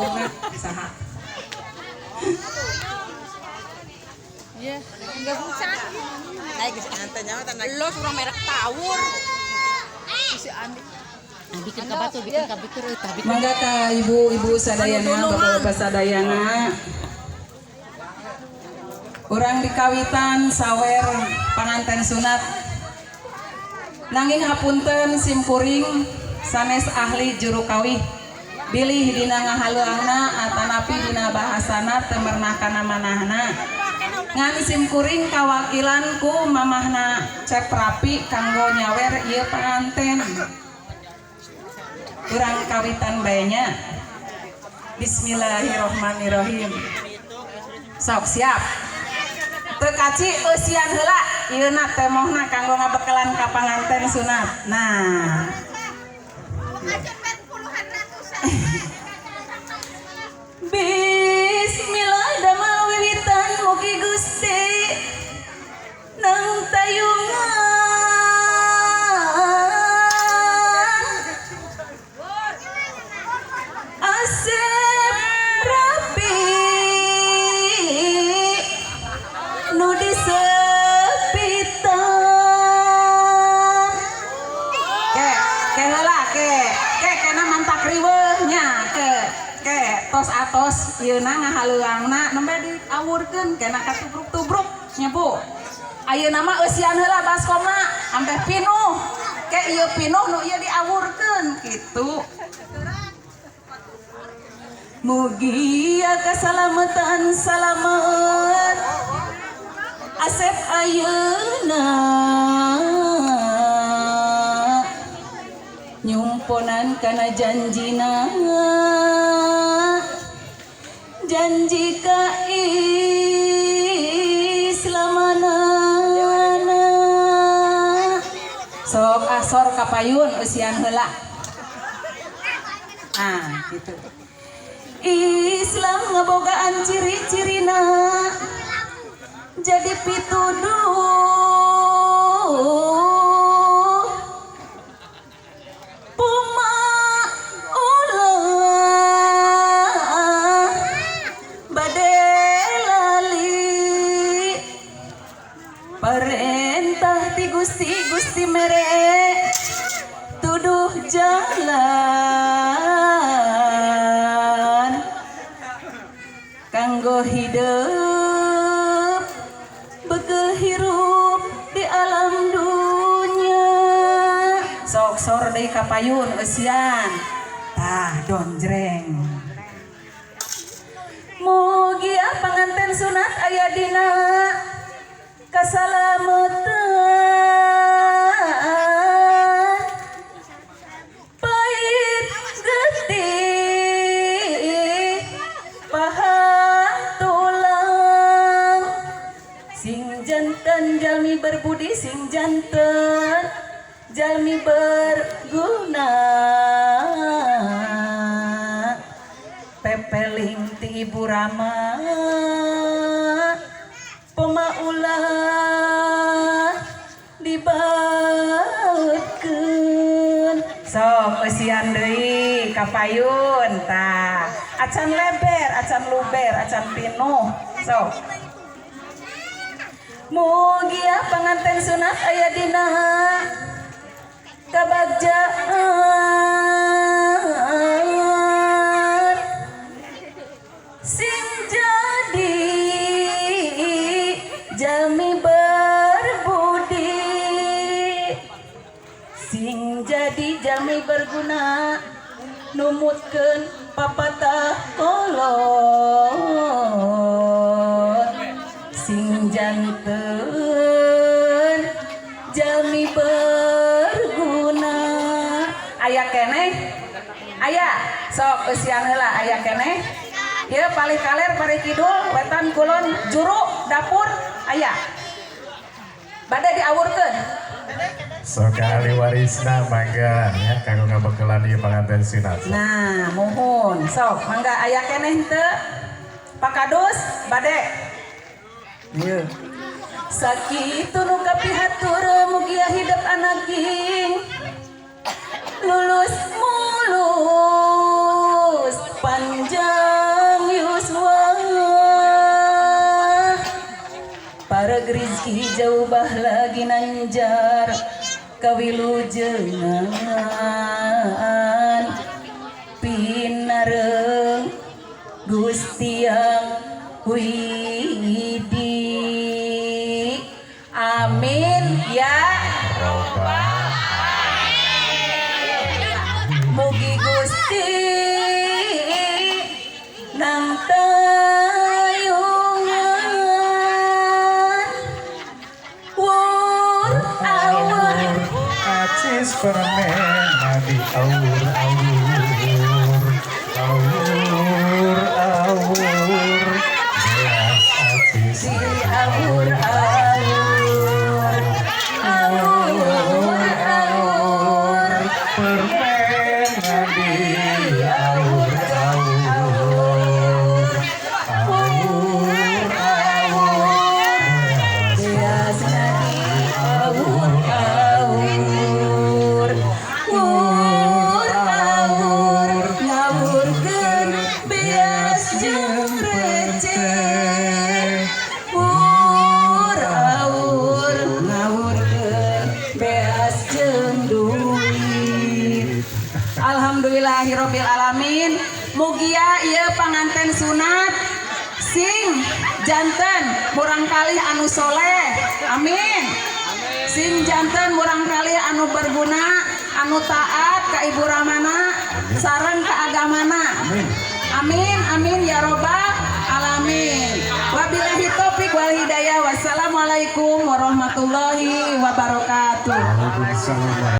bunga saha. Iya, enggak bisa. Naik ke antenya tanah. Lo surang merek tawur. Si Andi. Bikin kabatu, bikin kabatu, tapi Mangga ka ibu-ibu sadayana, bapak-bapak sadayana. Urang dikawitan sawer panganten sunat. Nanging hapunten simkuring sanes ahli juru kawih. Bilih dina ngahaluangna atanapi dina bahasana teu mernah kana manahna. Ngan simkuring kawakilan ku mamahna Cep Rapi kanggo nyawer ieu panganten. Urang kawitan baenya. Bismillahirrohmanirrohim. Sok siap. Teu kaci eusian heula ieuna teh mohna kanggo ngabekelan ka panganten sunat. Nah. Bismillah damel wiwitan mugi Gusti nang tayungan Asep Rapi nu disepitan ke heula ke kena mantak riweuhnya ke tos atos ieuna ngahaluangna nembe diawurkeun kena katubruk-tubruk nya Bu. Ayeuna mah eusian heula baskomna ampe pinuh. Ke ieu pinuh nu ieu diawurkeun kitu. Mugi kasalamatan salamet Asep ayeuna nyumponan kana janjina janji ka islamanana sok asor kapayun usian heula. Nah gitu. Islam ngabogaan ciri-cirina jadi pituduh pemaulah bade lali perintah ti Gusti mere tuduh jalan kanggo hidup bekel hirup di alam dunia. Sok sor deui kapayun eusian tah donjreng. Mugi panganten sunat aya dina kasalamatan pait getih pahatulang sing janten jalmi berbudi sing janten jalmi berguna pepeling ti Ibu Rama pemaulah dibautkeun sok eusian deui kapayun tah acan leber acan luber acan pinuh sok mugi panganten sunat aya dina kabagjaan sing jadi jalmi berbudi sing jadi jalmi berguna numutkeun papatah kolot sing janten jalmi berguna aya keneh aya sok eusian heula aya keneh ieu pali kaler pari kidul wetan kulon juru dapur aya bade diawurkeun sok ahli warisna mangga ya kanggo ngabekelan ieu panganten sunat. Nah mohon sok mangga aya keneh teu Pak Kadus bade ieu sakitu nu kapihatur mugia hidup anak ging lulus mulus panjang sareg rizki jauh bah lagi nanjar kawilujengan pinareng Gusti Yang Widi. Amin ya Robbal. mugi Gusti nang tayungan wur awur Acis permen nabi awur beas acis si awur awur awur awur permen nabi awur beas nadi awur awur wur awur ngawurkeun beas jeung receh wur awur ngawurkeun beas jeung duit. Alhamdulillahirabbil alamin. Mugia ieu panganten sunat sing janten murang kalih anu soleh. Amin. Sing janten murang kalih anu berguna, anu taat ka ibu ramana sareng ka agamana. Amin amin ya robbal alamin. Wabillahi taufik wal hidayah. Wassalamualaikum warahmatullahi wabarakatuh. Waalaikumsalam.